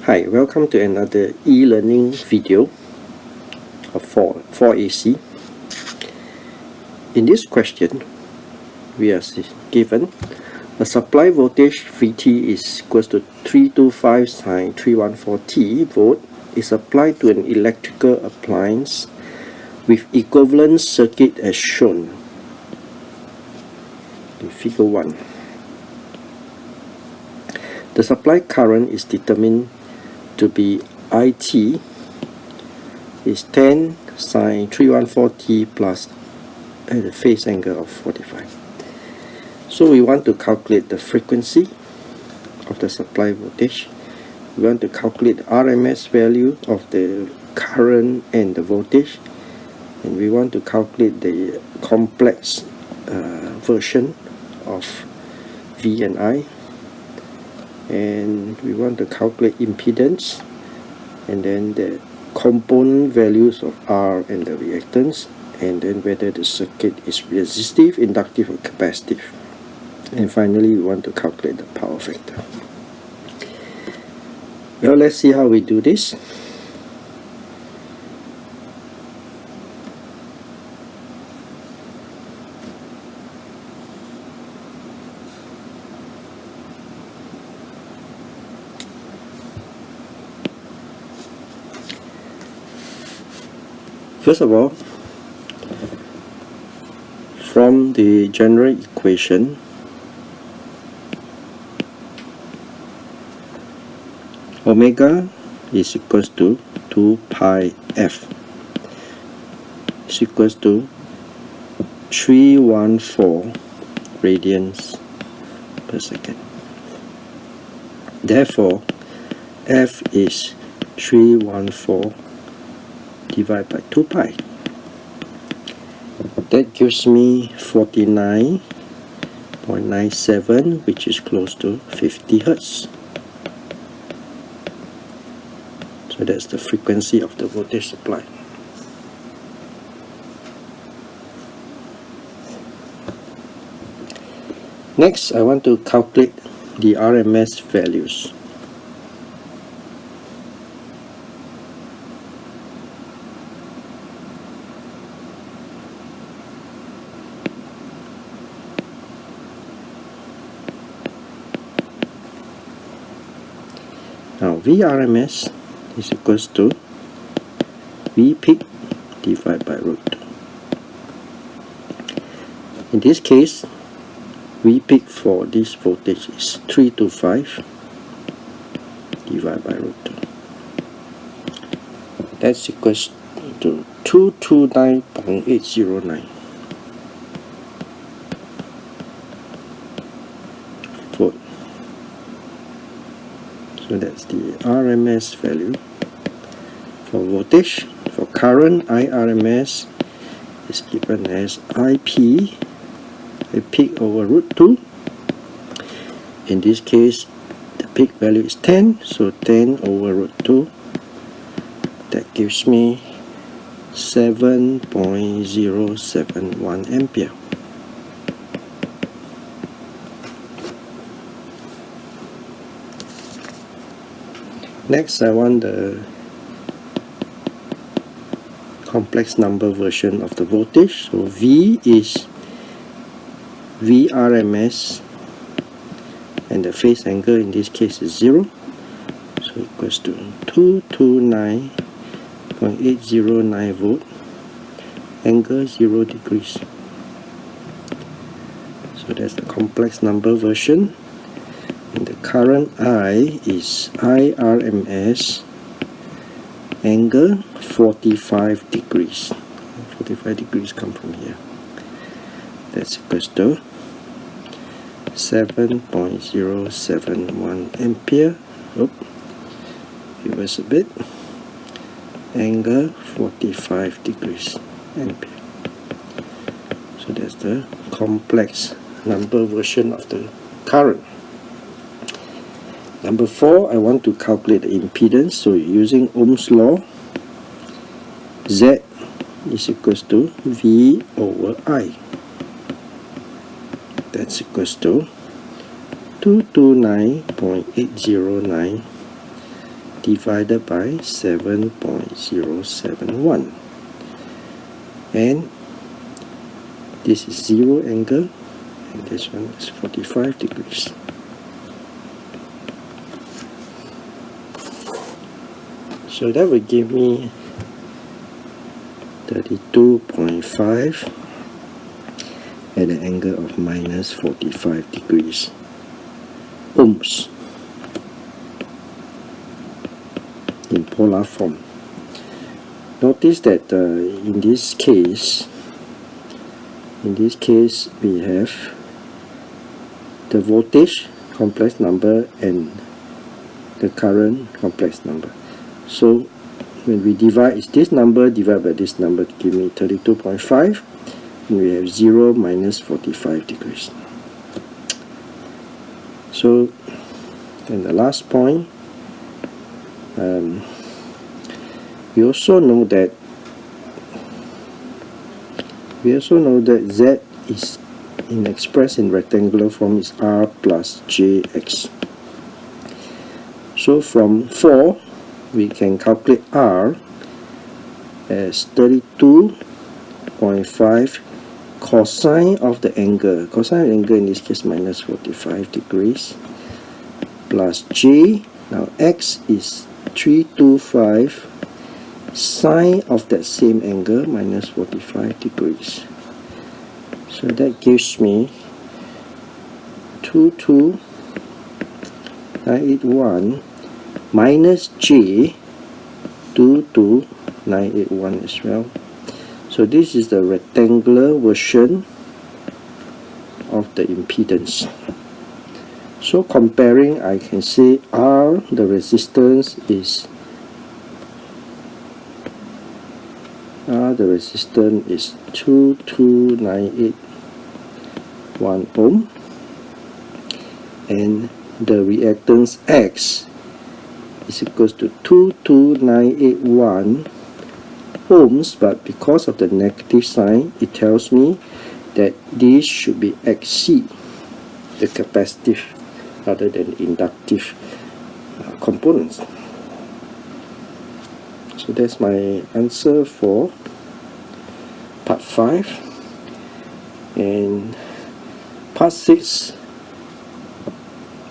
Hi, welcome to another e-learning video for 4AC. In this question, we are given a supply voltage Vt is equals to 325 sine 314t volt is applied to an electrical appliance with equivalent circuit as shown in figure 1. The supply current is determined to be IT is 10 sine 314t plus at a phase angle of 45. So we want to calculate the frequency of the supply voltage. We want to calculate the RMS value of the current and the voltage, and we want to calculate the complex version of V and I, and we want to calculate impedance, and then the component values of R and the reactance, and then whether the circuit is resistive, inductive, or capacitive. And finally, we want to calculate the power factor. Well, let's see how we do this. First of all, from the general equation, omega is equals to 2 pi f is equals to 314 radians per second. Therefore, f is 314 divided by 2 pi. That gives me 49.97, which is close to 50 Hertz. So that's the frequency of the voltage supply. Next, I want to calculate the RMS values. Now Vrms is equals to V peak divided by root 2. In this case, V peak for this voltage is 325 divided by root 2. That's equals to 229.809 volt. So that's the RMS value for voltage. For current, IRMS is given as IP, a peak over root 2. In this case, the peak value is 10, so 10 over root 2. That gives me 7.071 ampere. Next, I want the complex number version of the voltage. So V is Vrms, and the phase angle in this case is 0. So equals to 229.809 volt, angle 0 degrees. So that's the complex number version. And the current I is IRMS, angle 45 degrees. 45 degrees come from here. That's equals to 7.071 ampere. Reverse a bit. Angle 45 degrees ampere. So that's the complex number version of the current. Number 4, I want to calculate the impedance. So using Ohm's law, Z is equals to V over I. That's equals to 229.809 divided by 7.071, and this is 0 angle, and this one is 45 degrees. So that will give me 32.5 at an angle of minus 45 degrees ohms in polar form. Notice that in this case we have the voltage complex number and the current complex number. So when we divide, it's this number divided by this number to give me 32.5, and we have 0 minus 45 degrees. So, and the last point, we also know that Z is expressed in rectangular form is R plus JX. So from 4, we can calculate R as 32.5 cosine of the angle. Cosine of the angle in this case minus 45 degrees plus J. Now X is 325 sine of that same angle minus 45 degrees. So that gives me 22981 minus J 22981 as well. So this is the rectangular version of the impedance. So comparing, I can say R, the resistance is 22981 ohm, and the reactance X is equals to 22981 ohms, but because of the negative sign, it tells me that this should be XC, the capacitive rather than inductive components. So that's my answer for part 5. And part 6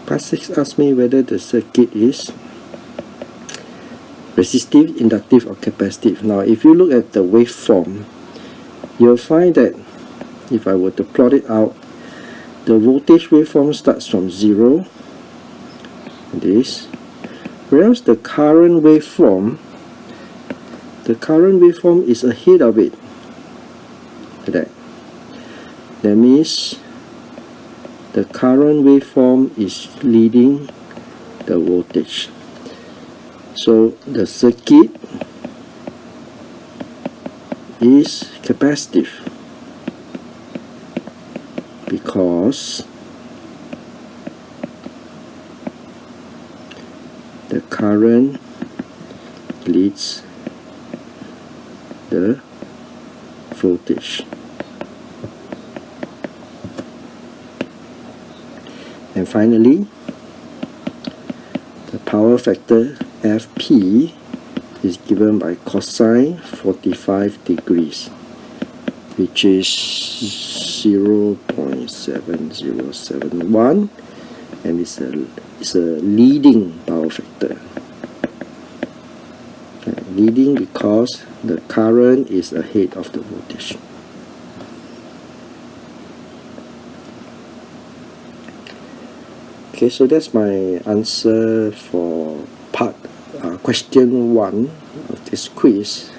asks me whether the circuit is resistive, inductive, or capacitive. Now if you look at the waveform, you'll find that if I were to plot it out, the voltage waveform starts from 0, this, whereas the current waveform is ahead of it, like that. That means the current waveform is leading the voltage. So the circuit is capacitive because the current leads the voltage. And finally, the power factor Fp is given by cosine 45 degrees, which is 0.7071, and it's a leading power factor. Leading because the current is ahead of the voltage. Okay, so that's my answer for question 1 of this quiz.